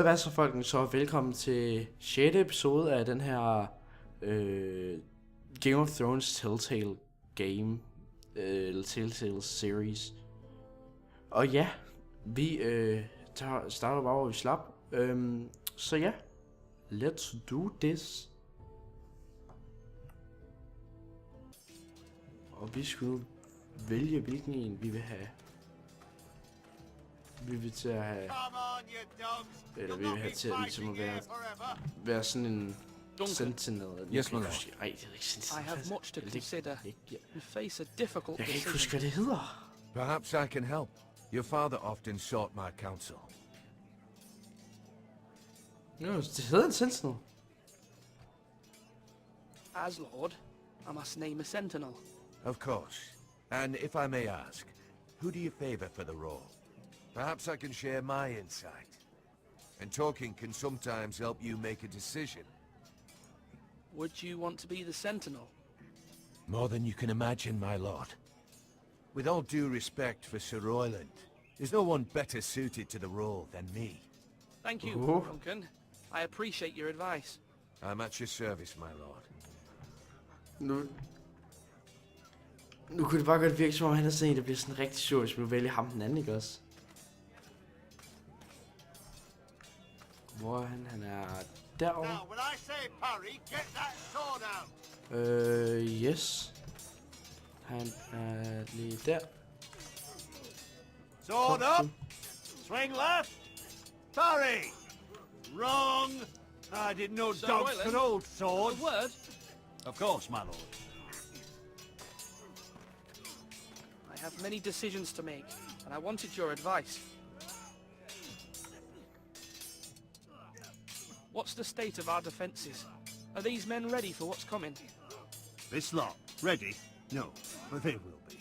hvad så folkens, så velkommen til 6. episode af den her Game of Thrones Telltale Game, eller Telltale Series. Og ja, vi starter bare hvor vi slap. Så ja, let's do this. Og vi skulle vælge hvilken en vi vil have. Vi vil til at have, eller vi vil have til at ligesom at være sådan en sentinel. Yes, my lord. I have much to consider. You face a difficult Jeg kan ikke decision. huske, hvad det hedder. Perhaps I can help. Your father often sought my counsel. Jo, det hedder en sentinel. As Lord, I must name a sentinel. Of course. And if I may ask, who do you favor for the role? Perhaps I can share my insight. And talking can sometimes help you make a decision. Would you want to be the sentinel? More than you can imagine, my lord. With all due respect for Sir Royland, there's no one better suited to the role than me. Thank you, Oh. Duncan. I appreciate your advice. I'm at your service, my lord. Nu kunne det bare godt virke som om han er sådan en, der bliver sådan rigtig sur, hvis vi vælger ham den anden, ikke også? Hvor er han? Han er derovre. Now, when I say parry, get that sword out. Yes. Han er lige der. Sword up. Swing left. Parry. Wrong. I didn't know Sir dogs Royland? could hold A swords. word? Of course, my lord. I have many decisions to make, and I wanted your advice. What's the state of our defences? Are these men ready for what's coming? This lot, ready? No, but they will be.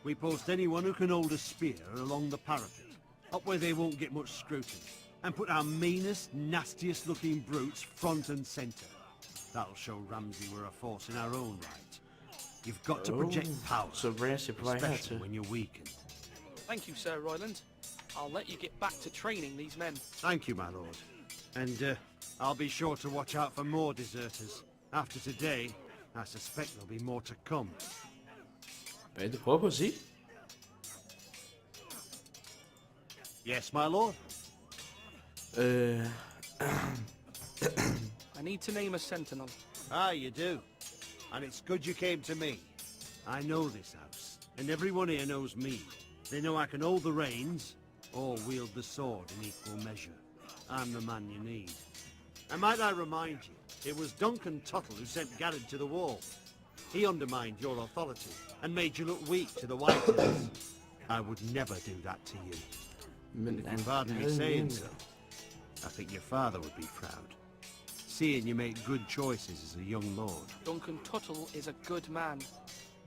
We post anyone who can hold a spear along the parapet, up where they won't get much scrutiny, and put our meanest, nastiest looking brutes front and centre. That'll show Ramsay we're a force in our own right. You've got to project power, Så Ramsay på vej especially hertil. when you're weakened. Thank you, Sir Royland. I'll let you get back to training these men. Thank you, my lord. And I'll be sure to watch out for more deserters. After today, I suspect there'll be more to come. Hvad er det, du prøver på at sige? Yes, my lord? I need to name a sentinel. Ah, you do. And it's good you came to me. I know this house, and everyone here knows me. They know I can hold the reins, or wield the sword in equal measure. I'm the man you need. And might I remind you, it was Duncan Tuttle who sent Garrett to the wall. He undermined your authority, and made you look weak to the Whitehills. I would never do that to you. Men If you pardon me saying so, I think your father would be proud. Seeing you make good choices as a young lord. Duncan Tuttle is a good man.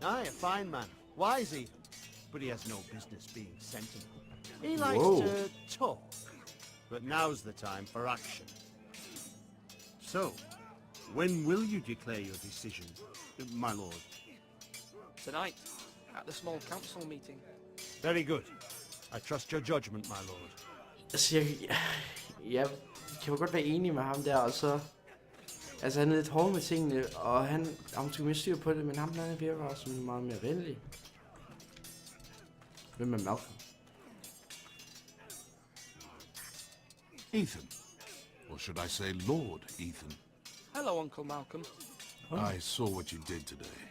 Aye, a fine man. Wise even. But he has no business being sentinel. He likes Whoa. to talk. But now's the time for action. So, when will you declare your decision, my lord? Tonight, at the small council meeting. Very good. I trust your judgment, my lord. Altså, jeg kan jo godt være enig med ham der, og så... Altså, han er lidt hård med tingene, og han skal mere styr på det, men ham der virker også meget mere venlig. Hvem er Malcolm? Ethan. Or should I say Lord Ethan? Hello, Uncle Malcolm. I saw what you did today.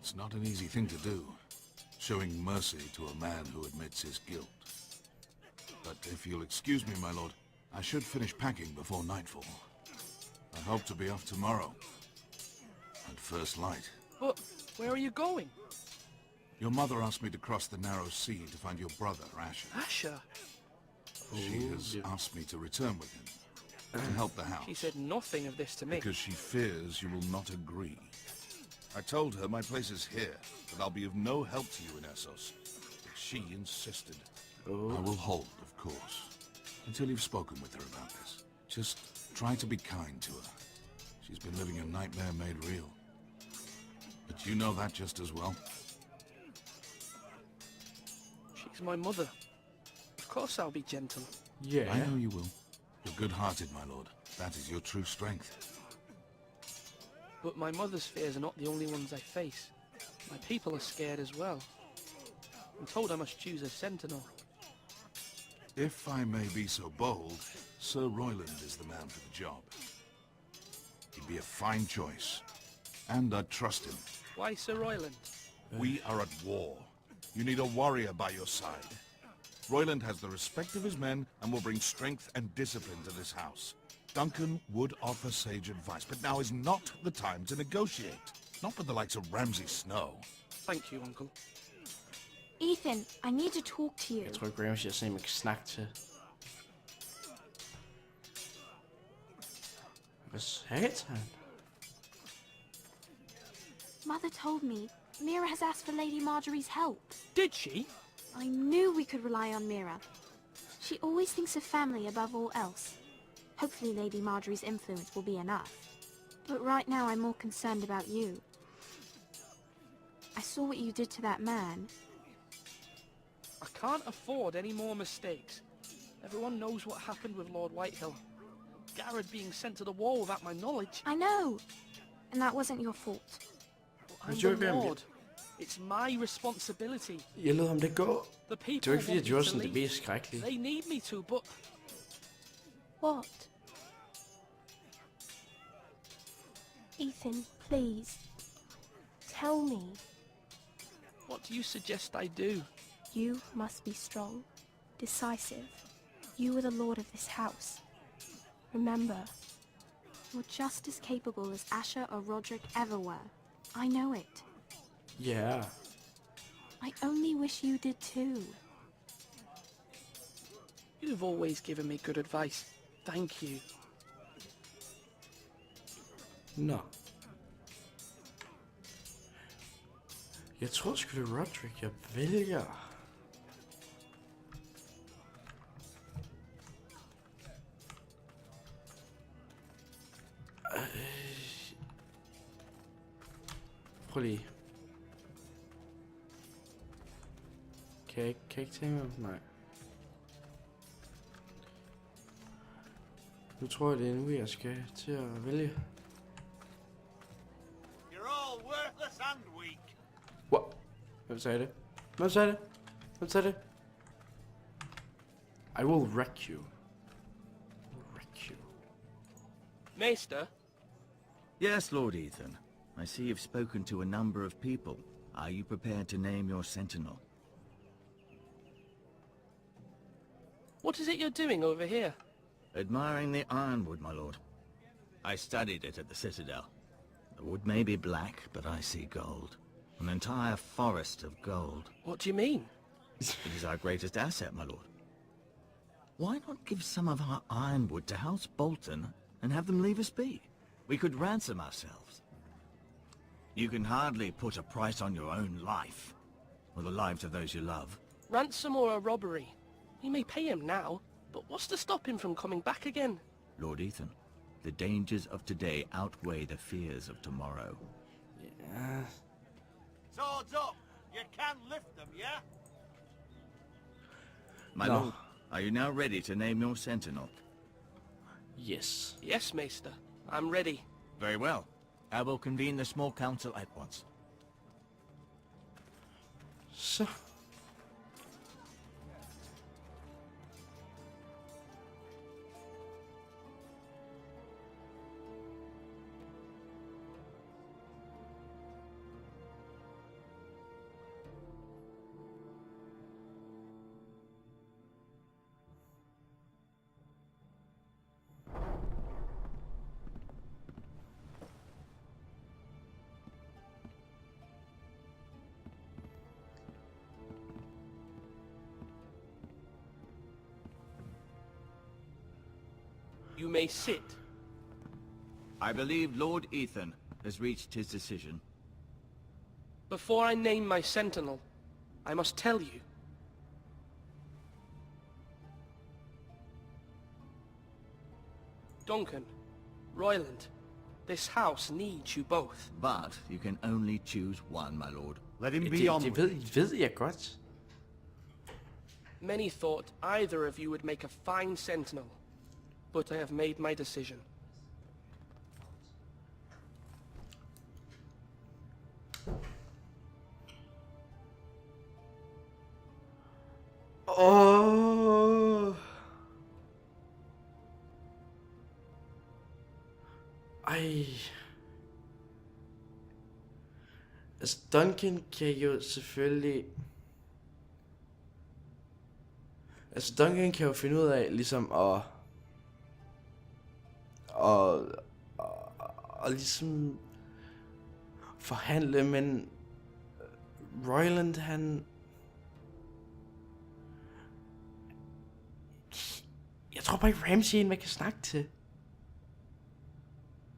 It's not an easy thing to do, showing mercy to a man who admits his guilt. But if you'll excuse me, my lord, I should finish packing before nightfall. I hope to be off tomorrow, at first light. But where are you going? Your mother asked me to cross the narrow sea to find your brother, Asher. Asher. She has asked me to return with him, to help the house. She said nothing of this to me. Because she fears you will not agree. I told her my place is here, that I'll be of no help to you in Essos. But she insisted. I will hold, of course, until you've spoken with her about this. Just try to be kind to her. She's been living a nightmare made real. But you know that just as well. She's my mother. Of course I'll be gentle. I know you will. You're good-hearted, my lord. That is your true strength. But my mother's fears are not the only ones I face. My people are scared as well. I'm told I must choose a sentinel. If I may be so bold, Sir Royland is the man for the job. He'd be a fine choice, and I'd trust him. Why Sir Royland? We are at war. You need a warrior by your side. Royland has the respect of his men and will bring strength and discipline to this house. Duncan would offer sage advice, but now is not the time to negotiate. Not with the likes of Ramsay Snow. Thank you, Uncle. Ethan, I need to talk to you. Jeg tror ikke, Ramsay er sådan en, man kan snakke til. Hvad satan? Mother told me Mira has asked for Lady Marjorie's help. Did she? I knew we could rely on Mira. She always thinks of family above all else. Hopefully Lady Marjorie's influence will be enough. But right now I'm more concerned about you. I saw what you did to that man. I can't afford any more mistakes. Everyone knows what happened with Lord Whitehill. Garrett being sent to the war without my knowledge. I know. And that wasn't your fault. But I'm Joker, the Lord. It's my responsibility. Jeg lod ham det gå. The people Det var ikke fordi, want jeg me gjorde to sådan det leave. mest skrækkelige. They need me to, but What? Ethan, please. Tell me. what do you suggest I do? You must be strong, decisive. You are the lord of this house. Remember, you're just as capable as Asher or Roderick ever were. I know it. Ja. I only wish you did too. You've always given me good advice. Thank you. Nå. Jeg tror sgu det er Roderick, jeg vælger. Prøv lige. Kan jeg ikke tænke mig? Nej. Nu tror jeg, det er nu, jeg skal til at vælge. You're all worthless and weak. What? Hvem sagde det? Hvem sagde det? Hvem sagde det? I will wreck you. Wreck you. Maester, Yes, Lord Ethan. I see you've spoken to a number of people. Are you prepared to name your sentinel? what is it you're doing over here? Admiring the ironwood, my lord. I studied it at the Citadel. The wood may be black, but I see gold. An entire forest of gold. What do you mean? It is our greatest asset, my lord. Why not give some of our ironwood to House Bolton and have them leave us be? We could ransom ourselves. You can hardly put a price on your own life, or the lives of those you love. Ransom or a robbery? We may pay him now, but what's to stop him from coming back again? Lord Ethan, the dangers of today outweigh the fears of tomorrow. Ja. Swords up. You can lift them, yeah? My No. lord, are you now ready to name your sentinel? Yes. Yes, Maester. I'm ready. Very well. I will convene the small council at once. Så. You may sit. I believe Lord Ethan has reached his decision. Before I name my sentinel, I must tell you. Duncan, Royland, this house needs you both. But you can only choose one, my lord. Let him Det, be on. det ved jeg godt. Many thought either of you would make a fine sentinel. but I have made my decision. Åh. Ej. Altså, Duncan kan jo selvfølgelig... Altså, Duncan kan jo finde ud af, ligesom at ligesom forhandle, men Royland, han... Jeg tror bare ikke Ramsay man kan snakke til.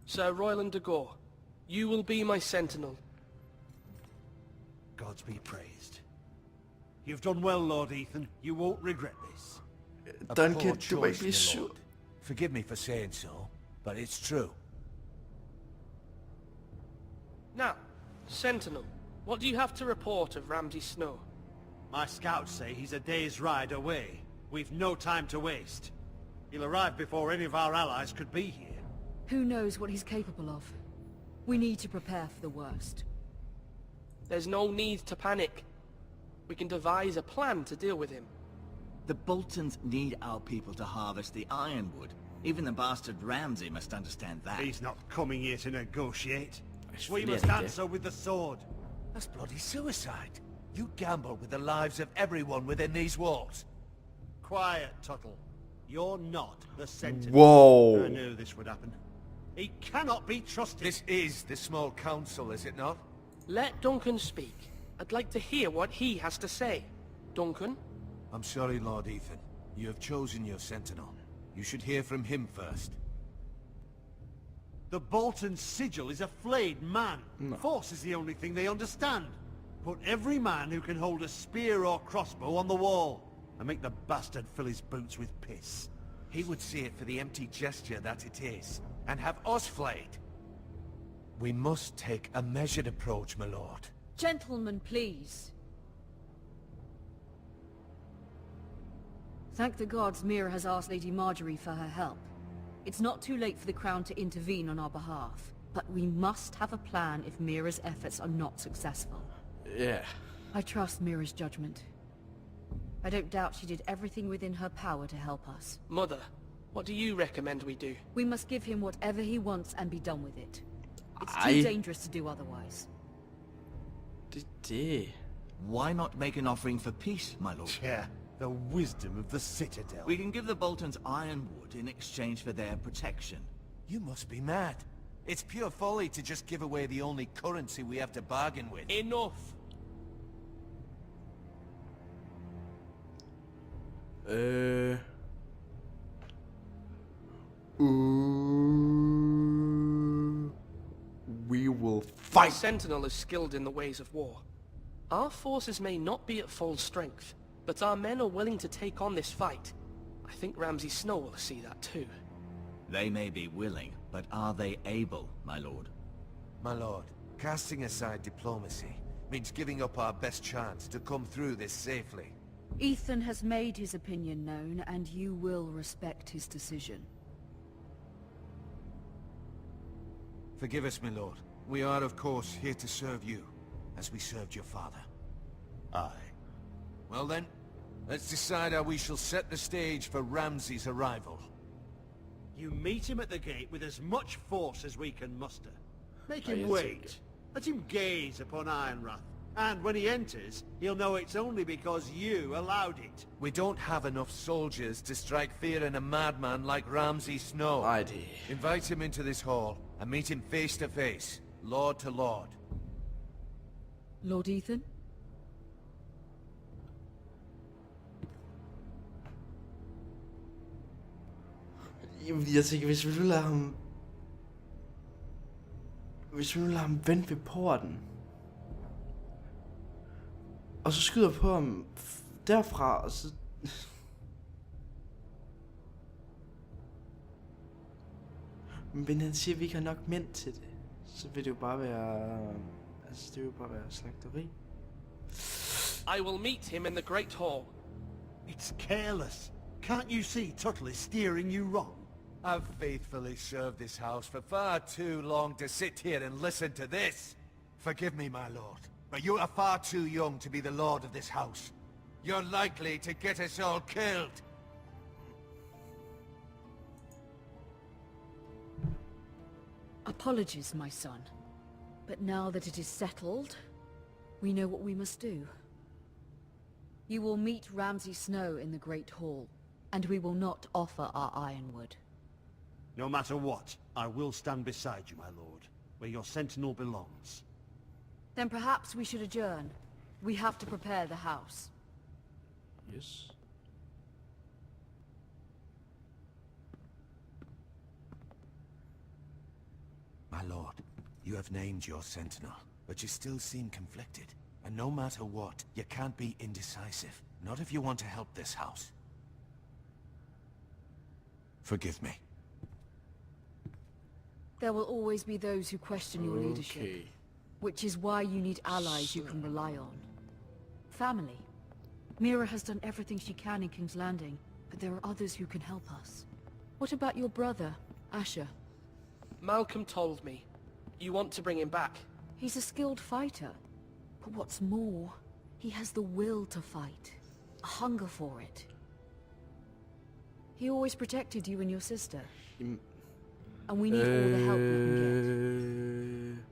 Sir Royland de Gore, you will be my sentinel. Gods be praised. You've done well, Lord Ethan. You won't regret this. Duncan, du må ikke blive sur. Forgive me for saying so, but it's true. Now, Sentinel, what do you have to report of Ramsay Snow? My scouts say he's a day's ride away. We've no time to waste. He'll arrive before any of our allies could be here. Who knows what he's capable of? We need to prepare for the worst. There's no need to panic. We can devise a plan to deal with him. The Boltons need our people to harvest the ironwood. Even the bastard Ramsay must understand that. He's not coming here to negotiate. It's We really must idea. answer with the sword. That's bloody suicide. You gamble with the lives of everyone within these walls. Quiet, Tuttle. You're not the sentinel. Whoa. I knew this would happen. He cannot be trusted. This is the small council, is it not? Let Duncan speak. I'd like to hear what he has to say. Duncan? I'm sorry, Lord Ethan. You have chosen your sentinel. You should hear from him first. The Bolton sigil is a flayed man. Force is the only thing they understand. Put every man who can hold a spear or crossbow on the wall, and make the bastard fill his boots with piss. He would see it for the empty gesture that it is, and have us flayed. We must take a measured approach, my lord. Gentlemen, please. Thank the gods Mira has asked Lady Marjorie for her help. It's not too late for the Crown to intervene on our behalf, but we must have a plan if Mira's efforts are not successful. Yeah. I trust Mira's judgment. I don't doubt she did everything within her power to help us. Mother, what do you recommend we do? We must give him whatever he wants and be done with it. It's too I- dangerous to do otherwise. Det. Why not make an offering for peace, my lord? Yeah, the wisdom of the Citadel. We can give the Boltons ironwood in exchange for their protection. You must be mad. It's pure folly to just give away the only currency we have to bargain with. Enough! We will The fight. Sentinel is skilled in the ways of war. Our forces may not be at full strength, but our men are willing to take on this fight. I think Ramsay Snow will see that too. They may be willing, but are they able, my lord? My lord, casting aside diplomacy means giving up our best chance to come through this safely. Ethan has made his opinion known, and you will respect his decision. Forgive us, my lord. We are, of course, here to serve you, as we served your father. Aye. Well then, let's decide how we shall set the stage for Ramsay's arrival. You meet him at the gate with as much force as we can muster. Make Yes, him wait. Let him gaze upon Ironrath. And when he enters, he'll know it's only because you allowed it. We don't have enough soldiers to strike fear in a madman like Ramsay Snow. Ejde. Invite him into this hall and meet him face to face, lord to lord. Lord Ethan? Jamen, jeg tænker, hvis vi nu lader ham... Hvis vi nu lader ham vente ved porten... Og så skyder på ham derfra, og så... Men han siger, at vi ikke har nok mænd til det. Så vil det jo bare være... Altså, det vil jo bare være slagteri. I will meet him in the Great Hall. It's careless. Can't you see Tuttle is steering you wrong? I've faithfully served this house for far too long to sit here and listen to this. Forgive me, my lord, but you are far too young to be the lord of this house. You're likely to get us all killed. Apologies, my son. But now that it is settled, we know what we must do. You will meet Ramsay Snow in the Great Hall, and we will not offer our ironwood. No matter what, I will stand beside you, my lord, where your sentinel belongs. Then perhaps we should adjourn. We have to prepare the house. Yes. My lord, you have named your sentinel, but you still seem conflicted. And no matter what, you can't be indecisive. Not if you want to help this house. Forgive me. There will always be those who question your leadership, Okay. which is why you need allies you can rely on. Family. Mira has done everything she can in King's Landing, but there are others who can help us. What about your brother, Asher? Malcolm told me. You want to bring him back. He's a skilled fighter. But what's more, he has the will to fight. A hunger for it. He always protected you and your sister. And we need all the help we can get.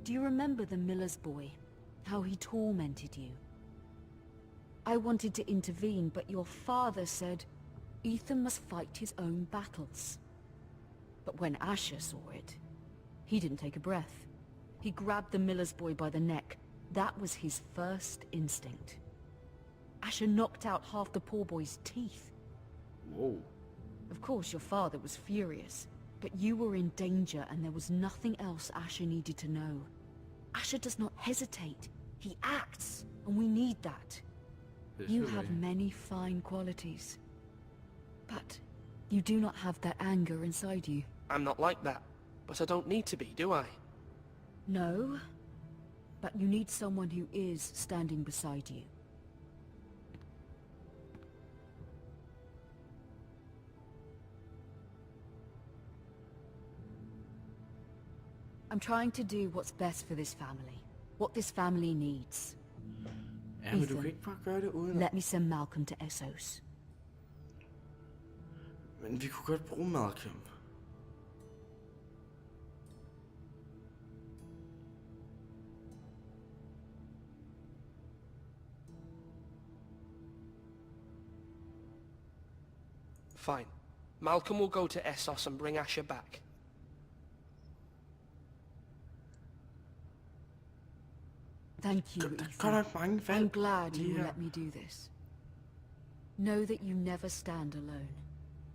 Do you remember the miller's boy? How he tormented you? I wanted to intervene, but your father said Ethan must fight his own battles. But when Asher saw it, he didn't take a breath. He grabbed the miller's boy by the neck. That was his first instinct. Asher knocked out half the poor boy's teeth. Whoa. Of course, your father was furious, but you were in danger and there was nothing else Asher needed to know. Asher does not hesitate. He acts, and we need that. You have many fine qualities. But you do not have that anger inside you. I'm not like that. But I don't need to be, do I? No, but you need someone who is standing beside you. I'm trying to do what's best for this family. What this family needs. Ja, men du kan ikke bare gøre det uden... Let me send Malcolm to Essos. Men vi kunne godt bruge Malcolm. Fine. Malcolm will go to Essos and bring Asher back. Thank you, Der er godt nok mange valg. I'm glad you lige will her. let me do this. Know that you never stand alone.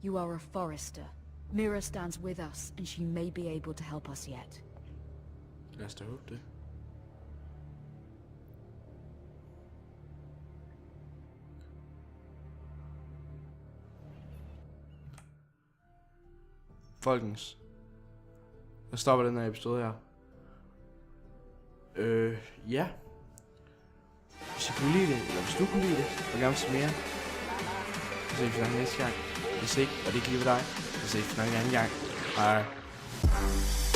You are a forester. Mira stands with us, and she may be able to help us yet. Lad os da håbe det. Folkens. Jeg stopper den her episode her. Ja. Hvis I kunne lide det, eller hvis du kunne lide det, og gerne vil se mere, så ses vi næste gang. Hvis ikke, og det ikke lige ved dig, så ses vi nok en anden gang. Hej.